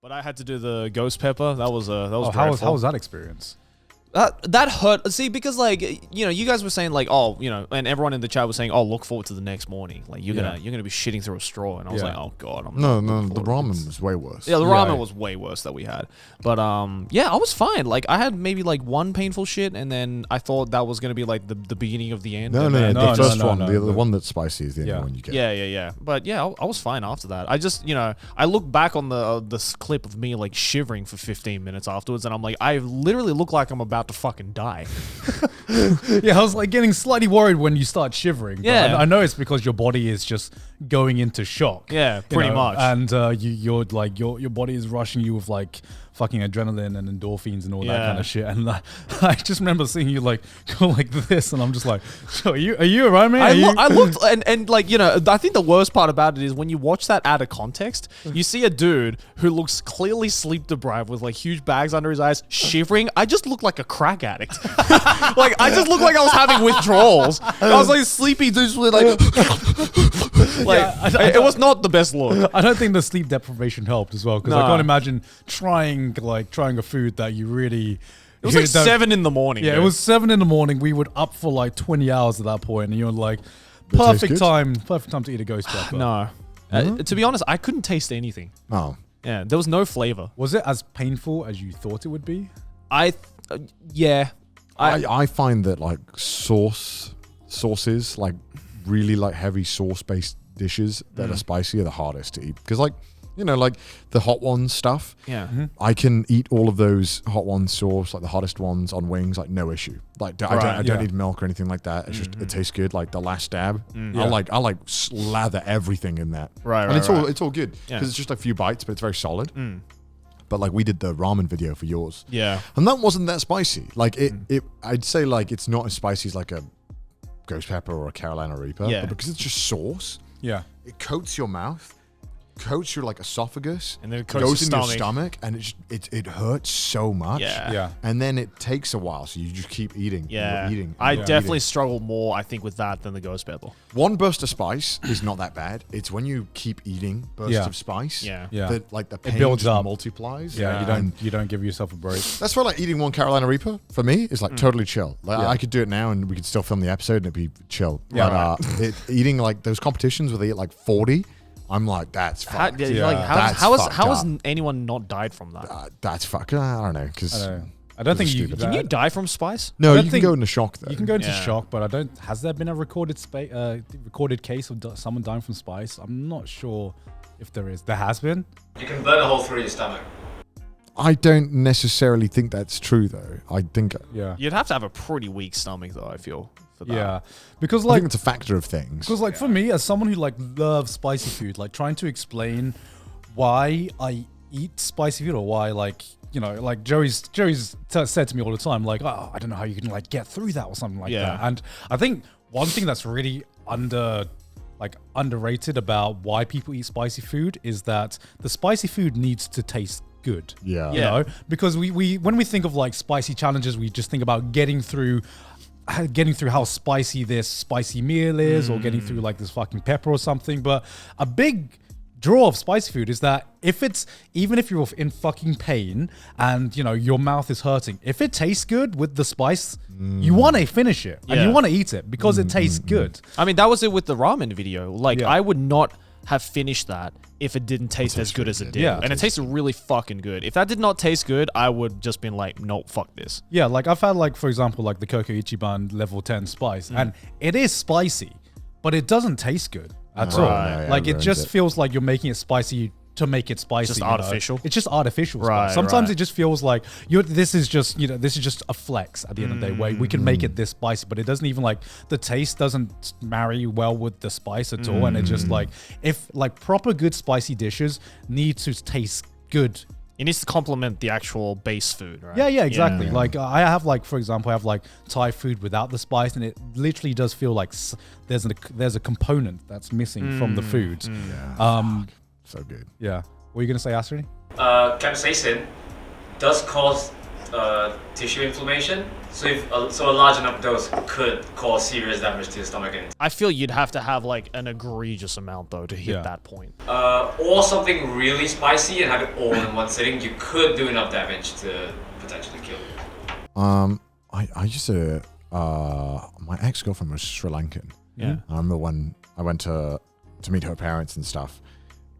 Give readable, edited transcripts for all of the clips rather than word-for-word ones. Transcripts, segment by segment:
But I had to do the ghost pepper. That was how was that experience? That hurt. See, because like, you know, you guys were saying like, oh, you know, and everyone in the chat was saying, oh, look forward to the next morning. Like you're gonna be shitting through a straw, and I was like, oh god, no, the ramen was way worse. Yeah, the ramen was way worse that we had. But yeah, I was fine. Like I had maybe like one painful shit, and then I thought that was gonna be like the beginning of the end. No, the first one, the one that's spicy is the only one you get. Yeah. But yeah, I was fine after that. I just, you know, I look back on this clip of me like shivering for 15 minutes afterwards, and I'm like, I literally look like I'm about to fucking die. Yeah, I was like getting slightly worried when you start shivering. Yeah, I know it's because your body is just going into shock. Yeah, pretty much. And you're like your body is rushing you with like fucking adrenaline and endorphins and all that kind of shit. And I just remember seeing you like go like this, and I'm just like, so are you alright, man? I looked and like, you know, I think the worst part about it is when you watch that out of context, you see a dude who looks clearly sleep deprived with like huge bags under his eyes, shivering. I just look like a crack addict. Like I just looked like I was having withdrawals. I was like sleepy dudes with like it was not the best look. I don't think the sleep deprivation helped as well, because I can't imagine trying a food that you really. It was like 7 in the morning. Yeah, dude. It was 7 in the morning. We would up for like 20 hours at that point, and you're like, perfect time to eat a ghost pepper. No, to be honest, I couldn't taste anything. Oh, yeah, there was no flavor. Was it as painful as you thought it would be? I find that like sauces, like really like heavy sauce based dishes that are spicy are the hardest to eat, because like, you know, like the hot ones stuff. Yeah. I can eat all of those hot ones sauce, like the hottest ones on wings, like no issue. Like I don't need milk or anything like that. It's just, it tastes good. Like the last dab, I like slather everything in that. Right. And it's all good because it's just a few bites, but it's very solid. But like we did the ramen video for yours. Yeah. And that wasn't that spicy. Like I'd say like it's not as spicy as like a ghost pepper or a Carolina Reaper. Yeah. But because it's just sauce. Yeah. It coats your mouth, coats your like esophagus, and then it goes in your stomach, and it hurts so much. Yeah. And then it takes a while, so you just keep eating. Yeah. Eating. I definitely struggle more, I think, with that than the ghost pepper. One burst of spice is not that bad. It's when you keep eating bursts of spice. Yeah. That like the pain it builds up, multiplies. Yeah. You don't give yourself a break. That's why like eating one Carolina Reaper for me is like totally chill. Like I could do it now, and we could still film the episode, and it'd be chill. Yeah. But eating like those competitions where they eat like 40. I'm like, that's fucked. How has anyone not died from that? That's fucked. I don't know, because I don't think you can you die from spice. No, you can go into shock though. You can go into shock, but I don't. Has there been a recorded case of someone dying from spice? I'm not sure if there is. There has been. You can burn a hole through your stomach. I don't necessarily think that's true though. I think you'd have to have a pretty weak stomach though, I feel. For that. Yeah, because I think it's a factor of things. Because like for me, as someone who like loves spicy food, like trying to explain why I eat spicy food, or why, like, you know, like Joey's said to me all the time, like, oh, I don't know how you can like get through that or something like that. And I think one thing that's really underrated about why people eat spicy food is that the spicy food needs to taste good. Yeah. You know, because we when we think of like spicy challenges, we just think about getting through how spicy this spicy meal is, or getting through like this fucking pepper or something. But a big draw of spicy food is that even if you're in fucking pain and, you know, your mouth is hurting, if it tastes good with the spice, you want to finish it and you want to eat it because it tastes good. I mean, that was it with the ramen video. Like, I would not have finished that if it didn't taste as good as it did. Yeah, and it tasted really fucking good. If that did not taste good, I would just been like, no, fuck this. Yeah, like I've had, like, for example, like the Coco Ichiban level 10 spice, and it is spicy, but it doesn't taste good at all. Like, it just feels like you're making it spicy to make it spicy. Just artificial. It's just artificial spice. Sometimes it just feels like this is just a flex at the end of the day, where we can make it this spicy, but it doesn't even, like, the taste doesn't marry well with the spice at all. And it's just like, if like proper good spicy dishes need to taste good, it needs to complement the actual base food, right? Yeah, exactly. Like I have, like, for example, I have like Thai food without the spice, and it literally does feel like there's a component that's missing from the food. So good. Yeah. What are you going to say, Astrid? Capsaicin does cause tissue inflammation. So if so, a large enough dose could cause serious damage to your stomach. And I feel you'd have to have like an egregious amount though to hit that point. or something really spicy and have it all in one sitting. You could do enough damage to potentially kill you. I used to. My ex-girlfriend was Sri Lankan. Yeah. I remember when I went to meet her parents and stuff.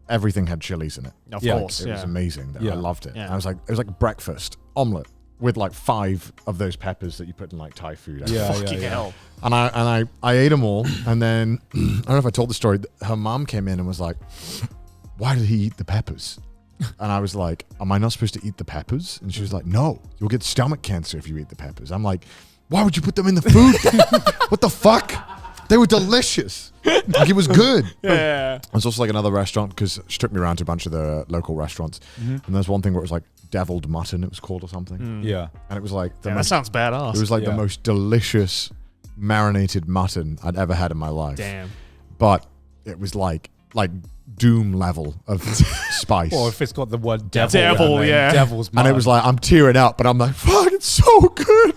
Everything had chilies in it. Of Yeah. course. It was amazing. I loved it. Yeah. I was like, it was like breakfast omelet with like 5 of those peppers that you put in like Thai food. Fucking hell. And I ate them all. And then I don't know if I told the story. Her mom came in and was like, "Why did he eat the peppers?" And I was like, "Am I not supposed to eat the peppers?" And she was like, "No, you'll get stomach cancer if you eat the peppers." I'm like, "Why would you put them in the food? What the fuck? They were delicious. Like, it was good." Yeah. There's also like another restaurant because she took me around to a bunch of the local restaurants. And there's one thing where it was like deviled mutton, it was called or something. Yeah. And it was like the That most, sounds badass. it was like the Yeah. most delicious marinated mutton I'd ever had in my life. Damn. But it was like doom level of spice. Or if it's got the word devil. Devil, in the name, yeah. Devil's And it was like, I'm tearing up, but I'm like, fuck, it's so good.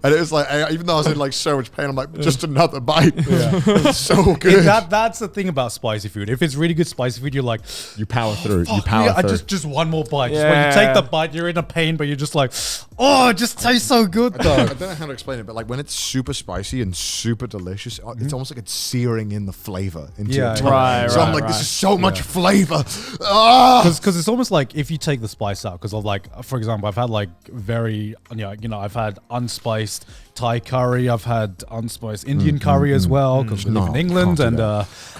And it was like, even though I was in like so much pain, I'm like, just another bite. It's so good. That's the thing about spicy food. If it's really good spicy food, you're like, You power through. You fuck, power yeah, through. just one more bite. Just when you take the bite, you're in a pain, but you're just like, oh, it just tastes so good I though. don't know how to explain it, but like when it's super spicy and super delicious, it's almost like it's searing in the flavor into Yeah, your tongue. Right, So I'm like, this is so much flavor. Ah! Because it's almost like if you take the spice out, because of like, for example, I've had like very, I've had unspiced Thai curry, I've had unspiced Indian curry as well, because we live in No, England, can't do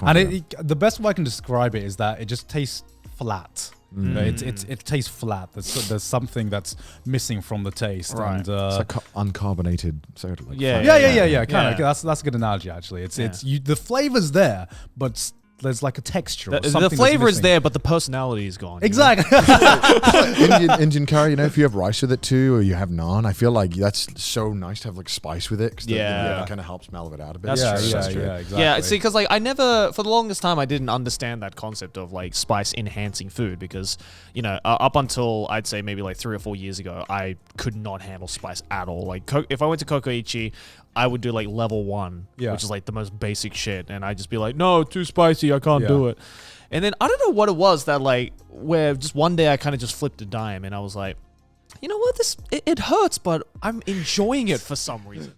and that. the best way I can describe it is that it just tastes flat. You know, it tastes flat. There's something that's missing from the taste. Right. And, It's like uncarbonated soda. Like Yeah. flat. Kind of. Yeah. That's a good analogy, actually. It's the flavor's there, but there's like a texture. Or The something flavor that's is missing. there, but the personality is gone. you know? Exactly. Indian curry, if you have rice with it too, or you have naan, I feel like that's so nice to have like spice with it. Cause Yeah. it kind of helps mellow it out a bit. That's yeah, true. yeah, That's yeah, true. exactly. Yeah, see, because like I never, for the longest time, I didn't understand that concept of like spice enhancing food because, up until I'd say maybe like 3 or 4 years ago, I could not handle spice at all. Like if I went to Kokoichi, I would do like level 1, Yeah. which is like the most basic shit, and I'd just be like, no, too spicy, I can't Yeah. do it. And then I don't know what it was that like where just one day I kind of just flipped a dime and I was like, you know what, it hurts, but I'm enjoying it for some reason.